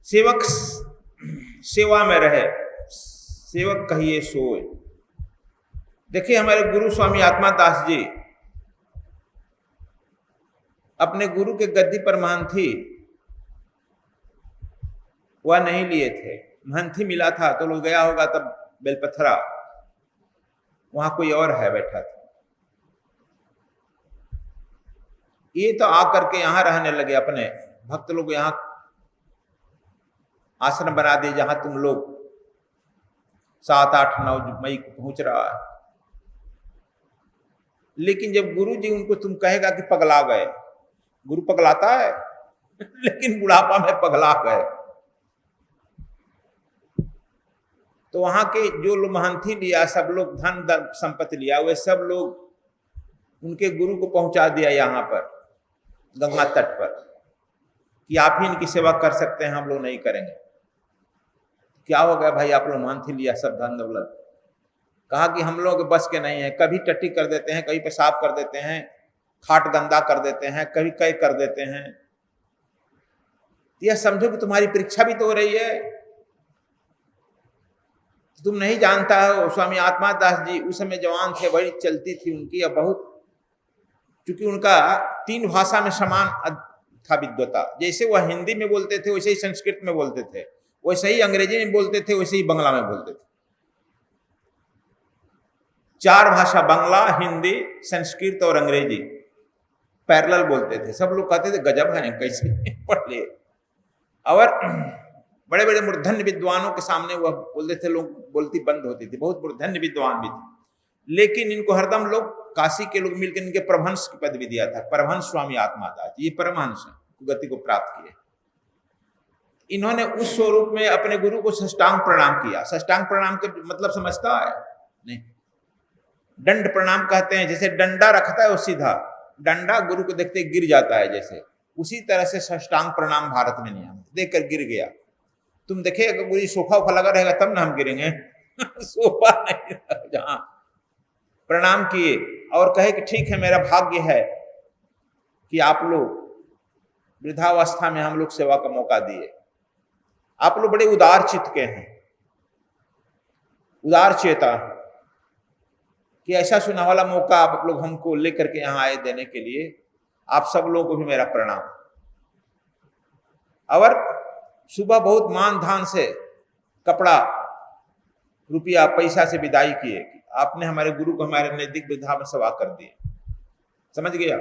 सेवक सेवा में रहे, सेवक कहिए सोए। देखिए हमारे गुरु स्वामी आत्मा दास जी अपने गुरु के गद्दी पर महंथी वह नहीं लिए थे। महंथी मिला था तो लोग गया होगा तब बेलपथरा, वहां कोई और है बैठा था। ये तो आकर के यहां रहने लगे, अपने भक्त लोग यहां आश्रम बना दिए जहां तुम लोग 7, 8, 9 मई को पहुंच रहा है। लेकिन जब गुरु जी उनको तुम कहेगा कि पगला गए, गुरु पगलाता है लेकिन बुढ़ापा में पगला गए, तो वहां के जो लोग महंथी लिया, सब लोग धन संपत्ति लिया, वे सब लोग उनके गुरु को पहुंचा दिया यहाँ पर गंगा तट पर कि आप ही इनकी सेवा कर सकते हैं, हम लोग नहीं करेंगे। क्या हो गया भाई, आप लोग महंथी लिया सब धन दौलत, कहा कि हम लोग बस के नहीं है, कभी टट्टी कर देते हैं, कभी पेशाब कर देते हैं, खाट गंदा कर देते हैं, कभी कई कर देते हैं। यह समझो कि तुम्हारी परीक्षा भी तो हो रही है, तुम नहीं जानता हो। स्वामी आत्मा दास जी उस समय जवान थे, बड़ी चलती थी उनकी, अब बहुत, चूंकि उनका 3 भाषा में समान था विद्वता। जैसे वह हिंदी में बोलते थे वैसे ही संस्कृत में बोलते थे, वैसे ही अंग्रेजी में बोलते थे, वैसे ही बंगला में बोलते थे। 4 भाषा, बंगला, हिंदी, संस्कृत और अंग्रेजी पैरेलल बोलते थे। सब लोग कहते थे गजब है, कैसे पढ़ लिए। और बड़े बड़े मूर्धन्य विद्वानों के सामने वह बोलते थे, लोग बोलती बंद होती थी। बहुत मूर्धन्य विद्वान भी थे, लेकिन इनको हरदम लोग काशी के लोग मिलकर इनके परमहंस की पदवी दिया था। परमहंस स्वामी आत्मादास ये परमहंस गति को प्राप्त किए। इन्होंने उस स्वरूप में अपने गुरु को साष्टांग प्रणाम किया। साष्टांग प्रणाम के मतलब समझता है नहीं, दंड प्रणाम कहते हैं। जैसे डंडा रखता है वो सीधा, डंडा गुरु को देखते गिर जाता है, जैसे उसी तरह से साष्टांग प्रणाम भारत में नियम, देखकर गिर गया। तुम देखिएगा गुरु सोफा उफा लगा रहेगा तब ना हम गिरेंगे सोफा नहीं, जहां प्रणाम किए और कहे कि ठीक है, मेरा भाग्य है कि आप लोग वृद्धावस्था में हम लोग सेवा का मौका दिए। आप लोग बड़े उदार चित्त के हैं, उदार चेता, कि ऐसा सुना वाला मौका आप लोग हमको लेकर के यहाँ आए देने के लिए। आप सब लोगों को भी मेरा प्रणाम। और सुबह बहुत मान धान से कपड़ा रुपया पैसा से विदाई किए। आपने हमारे गुरु को हमारे नजदीक वृद्धा में सभा कर दिए। समझ गया?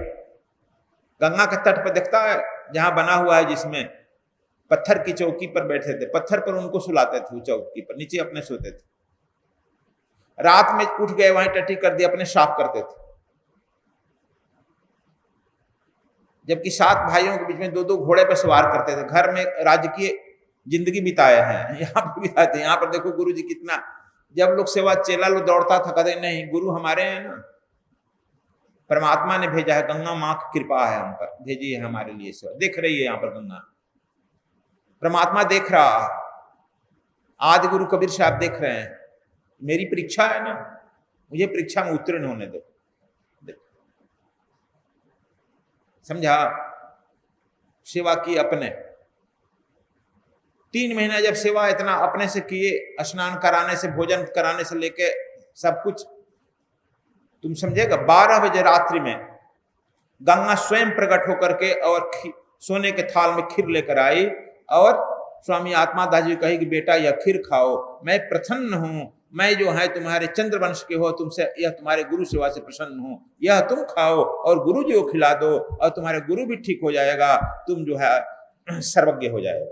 गंगा के तट पर देखता है जहां बना हुआ है, जिसमें पत्थर की चौकी पर बैठे थे, पत्थर पर उनको सुलाते थे, चौकी पर नीचे अपने सोते थे। रात में उठ गए वहीं टट्टी कर दिया, अपने साफ करते थे। जबकि 7 भाइयों के बीच में 2-2 घोड़े पर सवार करते थे। घर में राजकीय जिंदगी बिताए हैं, यहाँ पर बिताते हैं। यहाँ पर देखो गुरु जी कितना, जब लोग सेवा चेला लोग दौड़ता था, कहते नहीं गुरु हमारे हैं ना, परमात्मा ने भेजा है, गंगा माँ की कृपा है हम पर, भेजी है हमारे लिए सेवा। देख रही है यहाँ पर गंगा, परमात्मा देख रहा है। आदि गुरु कबीर साहब देख रहे हैं, मेरी परीक्षा है ना, मुझे परीक्षा में उत्तीर्ण होने दो। समझा? सेवा की अपने 3 महीना जब सेवा इतना अपने से किए, स्नान कराने से, भोजन कराने से लेके सब कुछ, तुम समझेगा। 12 बजे रात्रि में गंगा स्वयं प्रकट होकर के और सोने के थाल में खीर लेकर आई और स्वामी आत्मादास जी कही कि बेटा यह खीर खाओ, मैं प्रसन्न हूं, मैं जो है तुम्हारे चंद्रवंश के हो, तुमसे यह तुम्हारे गुरु सेवा से प्रसन्न हूं, यह तुम खाओ और गुरु जी को खिला दो और तुम्हारे गुरु भी ठीक हो जाएगा, तुम जो है सर्वज्ञ हो जाएगा।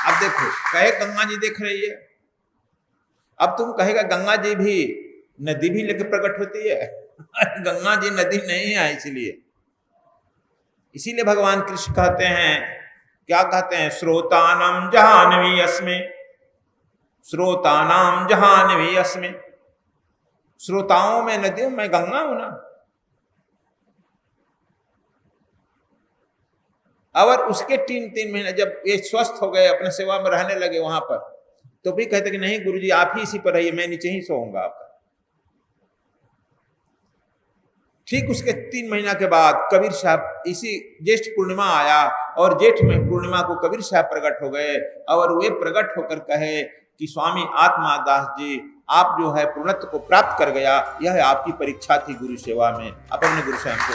अब देखो, कहे गंगा जी देख रही है। अब तुम कहेगा गंगा जी भी नदी भी लेकर प्रकट होती है गंगा जी नदी नहीं है, इसीलिए भगवान कृष्ण कहते हैं, क्या कहते हैं, श्रोतानाम जहानवी अस्मि, श्रोतानाम जहानवी अस्मि। श्रोताओं में नदियों में गंगा हूं ना। और उसके 3 महीने जब ये स्वस्थ हो गए, अपने सेवा में रहने लगे वहां पर, तो भी कहते कि नहीं गुरुजी आप ही इसी पर रहिए, मैं नीचे ही सोऊंगा आपका। ठीक उसके 3 महीना के बाद कबीर साहब इसी ज्येष्ठ पूर्णिमा आया और जेठ में पूर्णिमा को कबीर साहब प्रकट हो गए और वे प्रकट होकर कहे कि स्वामी आत्मादास जी, आप जो है पूर्णत्व को प्राप्त कर गया, यह आपकी परीक्षा थी गुरु सेवा में। आप अपने गुरु साहब को